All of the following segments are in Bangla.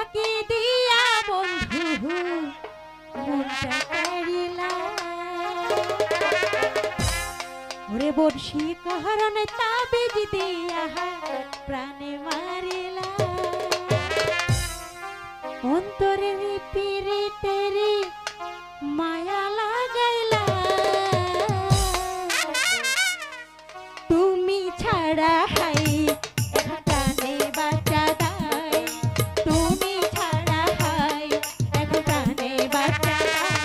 ফাঁকি দিয়া বন্ধু মনটা কাড়িলা ওরে বর্ষি কারণে তাবিজ দিয়া প্রাণে মারিলা অন্তরে পিরিতেরি মায়া লাগাইলা তুমি ছাড়া হাই প্রাণে বাঁচা দাই তুমি ছাড়া হাই এখন প্রাণে বাঁচা দাই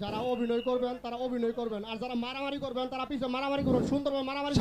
যারা অভিনয় করবেন তারা অভিনয় করবেন, আর যারা মারামারি করবেন তারা পিছে মারামারি করবেন, সুন্দরভাবে মারামারি।